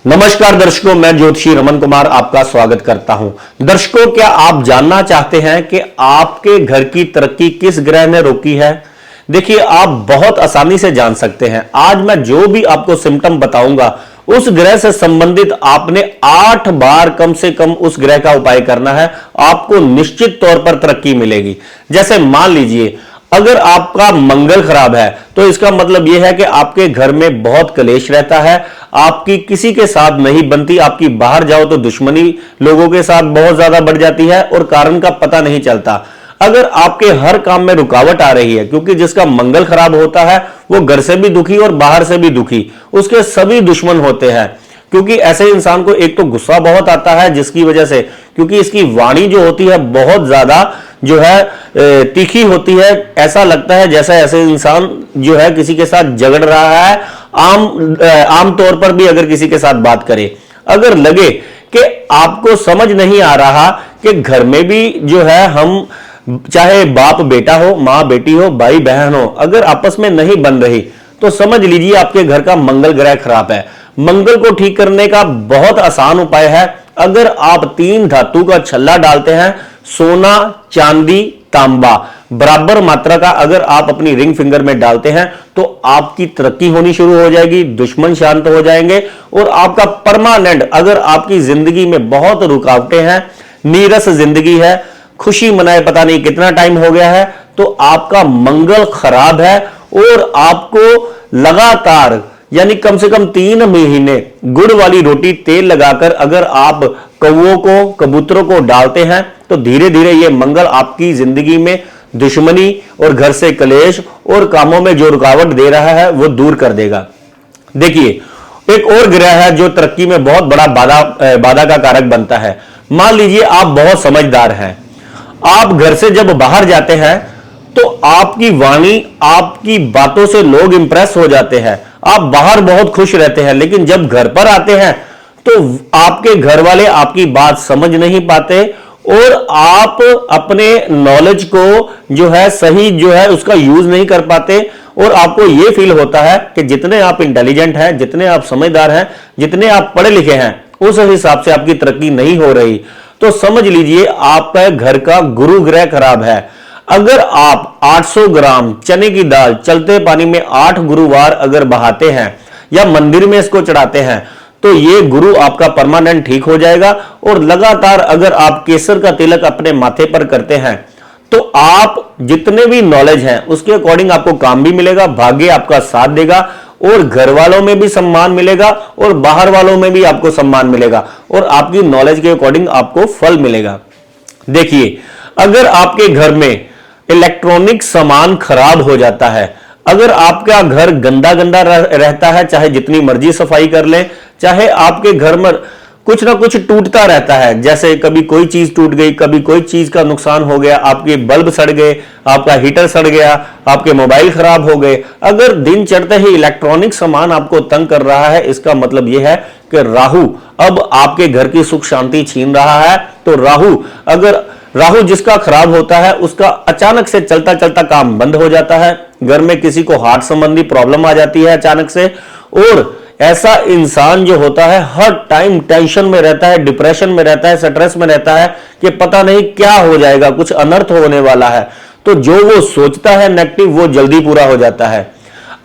नमस्कार दर्शकों, मैं ज्योतिषी रमन कुमार आपका स्वागत करता हूं। दर्शकों, क्या आप जानना चाहते हैं कि आपके घर की तरक्की किस ग्रह ने रोकी है? देखिए, आप बहुत आसानी से जान सकते हैं। आज मैं जो भी आपको सिम्टम बताऊंगा, उस ग्रह से संबंधित आपने 8 बार कम से कम उस ग्रह का उपाय करना है। आपको निश्चित तौर पर तरक्की मिलेगी। जैसे मान लीजिए, अगर आपका मंगल खराब है तो इसका मतलब यह है कि आपके घर में बहुत कलेश रहता है, आपकी किसी के साथ नहीं बनती, आपकी बाहर जाओ तो दुश्मनी लोगों के साथ बहुत ज्यादा बढ़ जाती है और कारण का पता नहीं चलता। अगर आपके हर काम में रुकावट आ रही है, क्योंकि जिसका मंगल खराब होता है वो घर से भी दुखी और बाहर से भी दुखी, उसके सभी दुश्मन होते हैं। क्योंकि ऐसे इंसान को एक तो गुस्सा बहुत आता है, जिसकी वजह से, क्योंकि इसकी वाणी जो होती है बहुत ज्यादा जो है तीखी होती है। ऐसा लगता है जैसा ऐसे इंसान जो है किसी के साथ झगड़ रहा है। आम तौर पर भी अगर किसी के साथ बात करे, अगर लगे कि आपको समझ नहीं आ रहा कि घर में भी जो है हम, चाहे बाप बेटा हो, मां बेटी हो, भाई बहन हो, अगर आपस में नहीं बन रही तो समझ लीजिए आपके घर का मंगल ग्रह खराब है। मंगल को ठीक करने का बहुत आसान उपाय है। अगर आप 3 धातु का छल्ला डालते हैं, सोना, चांदी, तांबा, बराबर मात्रा का अगर आप अपनी रिंग फिंगर में डालते हैं तो आपकी तरक्की होनी शुरू हो जाएगी, दुश्मन शांत हो जाएंगे और आपका परमानेंट, अगर आपकी जिंदगी में बहुत रुकावटें हैं, नीरस जिंदगी है, खुशी मनाए पता नहीं कितना टाइम हो गया है, तो आपका मंगल खराब है और आपको लगातार, यानी कम से कम 3 महीने गुड़ वाली रोटी तेल लगाकर अगर आप कौवों को, कबूतरों को डालते हैं तो धीरे धीरे यह मंगल आपकी जिंदगी में दुश्मनी और घर से कलेश और कामों में जो रुकावट दे रहा है वो दूर कर देगा। देखिए, एक और ग्रह है जो तरक्की में बहुत बड़ा बाधा का कारक बनता है। मान लीजिए आप बहुत समझदार हैं, आप घर से जब बाहर जाते हैं तो आपकी वाणी, आपकी बातों से लोग इंप्रेस हो जाते हैं। आप बाहर बहुत खुश रहते हैं, लेकिन जब घर पर आते हैं तो आपके घर वाले आपकी बात समझ नहीं पाते और आप अपने नॉलेज को जो है सही जो है उसका यूज नहीं कर पाते और आपको यह फील होता है कि जितने आप इंटेलिजेंट हैं, जितने आप समझदार हैं, जितने आप पढ़े लिखे हैं, उस हिसाब से आपकी तरक्की नहीं हो रही। तो समझ लीजिए आपका घर का गुरु ग्रह खराब है। अगर आप 800 ग्राम चने की दाल चलते पानी में 8 गुरुवार अगर बहाते हैं या मंदिर में इसको चढ़ाते हैं तो ये गुरु आपका परमानेंट ठीक हो जाएगा। और लगातार अगर आप केसर का तिलक अपने माथे पर करते हैं तो आप जितने भी नॉलेज हैं उसके अकॉर्डिंग आपको काम भी मिलेगा, भाग्य आपका साथ देगा और घर वालों में भी सम्मान मिलेगा और बाहर वालों में भी आपको सम्मान मिलेगा और आपकी नॉलेज के अकॉर्डिंग आपको फल मिलेगा। देखिए, अगर आपके घर में इलेक्ट्रॉनिक सामान खराब हो जाता है, अगर आपका घर गंदा गंदा रहता है, चाहे जितनी मर्जी सफाई कर लें, चाहे आपके घर में कुछ ना कुछ टूटता रहता है, जैसे कभी कोई चीज टूट गई, कभी कोई चीज का नुकसान हो गया, आपके बल्ब सड़ गए, आपका हीटर सड़ गया, आपके मोबाइल खराब हो गए, अगर दिन चढ़ते ही इलेक्ट्रॉनिक सामान आपको तंग कर रहा है, इसका मतलब यह है कि राहु अब आपके घर की सुख शांति छीन रहा है। तो राहु जिसका खराब होता है उसका अचानक से चलता चलता काम बंद हो जाता है, घर में किसी को हार्ट संबंधी प्रॉब्लम आ जाती है अचानक से, और ऐसा इंसान जो होता है हर टाइम टेंशन में रहता है, डिप्रेशन में रहता है, स्ट्रेस में रहता है कि पता नहीं क्या हो जाएगा, कुछ अनर्थ होने वाला है। तो जो वो सोचता है नेगेटिव वो जल्दी पूरा हो जाता है।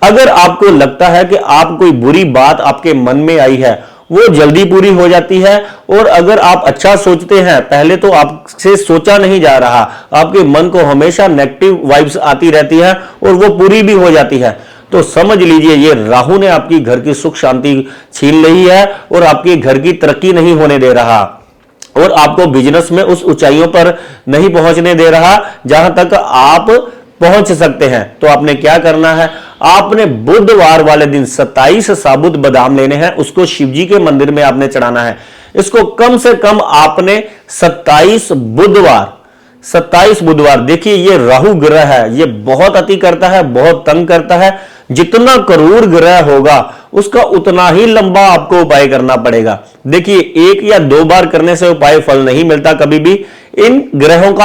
अगर आपको लगता है कि आप कोई बुरी बात आपके मन में आई है वो जल्दी पूरी हो जाती है, और अगर आप अच्छा सोचते हैं, पहले तो आपसे सोचा नहीं जा रहा, आपके मन को हमेशा नेगेटिव वाइब्स आती रहती है और वो पूरी भी हो जाती है, तो समझ लीजिए ये राहु ने आपकी घर की सुख शांति छीन ली है और आपके घर की तरक्की नहीं होने दे रहा और आपको बिजनेस में उस ऊंचाइयों पर नहीं पहुंचने दे रहा जहां तक आप पहुंच सकते हैं। तो आपने क्या करना है, आपने बुधवार वाले दिन 27 साबुत बादाम लेने हैं, उसको शिवजी के मंदिर में आपने चढ़ाना है। इसको कम से कम आपने 27 बुधवार, देखिए ये राहु ग्रह है, ये बहुत अति करता है, बहुत तंग करता है। जितना क्रूर ग्रह होगा उसका उतना ही लंबा आपको उपाय करना पड़ेगा। देखिए, 1 या 2 बार करने से उपाय फल नहीं मिलता कभी भी। इन ग्रहों का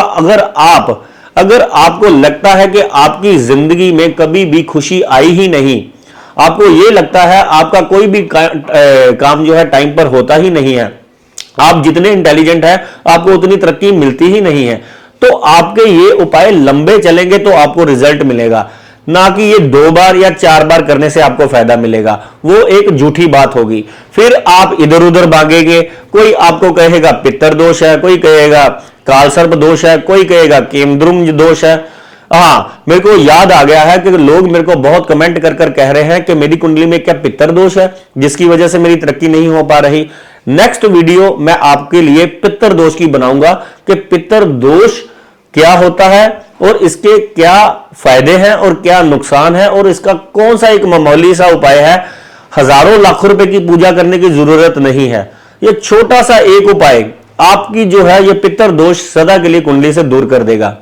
अगर आपको लगता है कि आपकी जिंदगी में कभी भी खुशी आई ही नहीं, आपको ये लगता है आपका कोई भी काम जो है टाइम पर होता ही नहीं है, आप जितने इंटेलिजेंट हैं आपको उतनी तरक्की मिलती ही नहीं है, तो आपके ये उपाय लंबे चलेंगे तो आपको रिजल्ट मिलेगा, ना कि ये 2 बार या 4 बार करने से आपको फायदा मिलेगा। वो एक झूठी बात होगी। फिर आप इधर उधर भागेंगे, कोई आपको कहेगा पितर दोष है, कोई कहेगा कालसर्प दोष है, कोई कहेगा केमद्रुम दोष है। हाँ, मेरे को याद आ गया है कि लोग मेरे को बहुत कमेंट कर कर कह रहे हैं कि मेरी कुंडली में क्या पितर दोष है जिसकी वजह से मेरी तरक्की नहीं हो पा रही। नेक्स्ट वीडियो मैं आपके लिए पितर दोष की बनाऊंगा कि पितर दोष क्या होता है और इसके क्या फायदे हैं और क्या नुकसान है और इसका कौन सा एक मामूली सा उपाय है। हजारों लाखों रुपए की पूजा करने की जरूरत नहीं है, ये छोटा सा एक उपाय आपकी जो है ये पितर दोष सदा के लिए कुंडली से दूर कर देगा।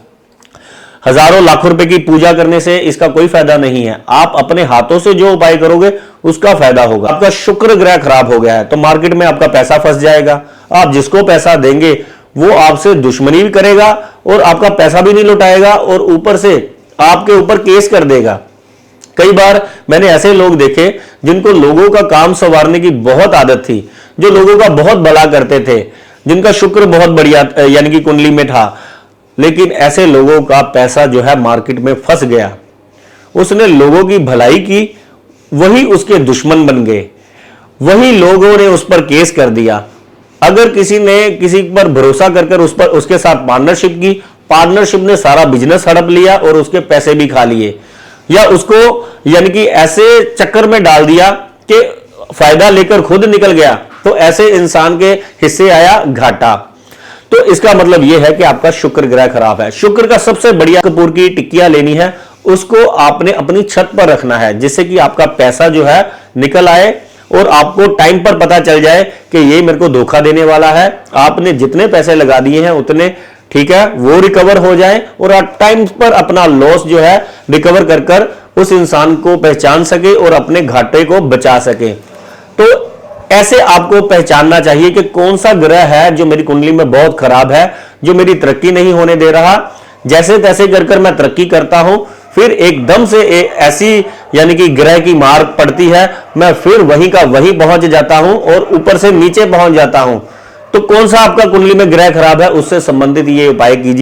हजारों लाखों रुपए की पूजा करने से इसका कोई फायदा नहीं है, आप अपने हाथों से जो उपाय करोगे उसका फायदा होगा। आपका शुक्र ग्रह खराब हो गया है तो मार्केट में आपका पैसा फंस जाएगा, आप जिसको पैसा देंगे वो आपसे दुश्मनी भी करेगा और आपका पैसा भी नहीं लौटाएगा और ऊपर से आपके ऊपर केस कर देगा। कई बार मैंने ऐसे लोग देखे जिनको लोगों का काम संवारने की बहुत आदत थी, जो लोगों का बहुत भला करते थे, जिनका शुक्र बहुत बढ़िया यानी कि कुंडली में था, लेकिन ऐसे लोगों का पैसा जो है मार्केट में फंस गया। उसने लोगों की भलाई की, वही उसके दुश्मन बन गए, वही लोगों ने उस पर केस कर दिया। अगर किसी ने किसी पर भरोसा कर उस पर उसके साथ पार्टनरशिप की, पार्टनरशिप ने सारा बिजनेस हड़प लिया और उसके पैसे भी खा लिए, या उसको यानी कि ऐसे चक्कर में डाल दिया कि फायदा लेकर खुद निकल गया, तो ऐसे इंसान के हिस्से आया घाटा। तो इसका मतलब यह है कि आपका शुक्र ग्रह खराब है। शुक्र का सबसे बढ़िया कपूर की टिक्कियां लेनी है, उसको आपने अपनी छत पर रखना है जिससे कि आपका पैसा जो है निकल आए और आपको टाइम पर पता चल जाए कि ये मेरे को धोखा देने वाला है। आपने जितने पैसे लगा दिए हैं उतने ठीक है वो रिकवर हो जाए और आप टाइम पर अपना लॉस जो है रिकवर कर कर उस इंसान को पहचान सके और अपने घाटे को बचा सके। तो ऐसे आपको पहचानना चाहिए कि कौन सा ग्रह है जो मेरी कुंडली में बहुत खराब है, जो मेरी तरक्की नहीं होने दे रहा। जैसे तैसे कर मैं तरक्की करता हूं, फिर एकदम से ऐसी यानी कि ग्रह की मार पड़ती है, मैं फिर वहीं का वहीं पहुंच जाता हूं और ऊपर से नीचे पहुंच जाता हूं। तो कौन सा आपका कुंडली में ग्रह खराब है उससे संबंधित ये उपाय कीजिए।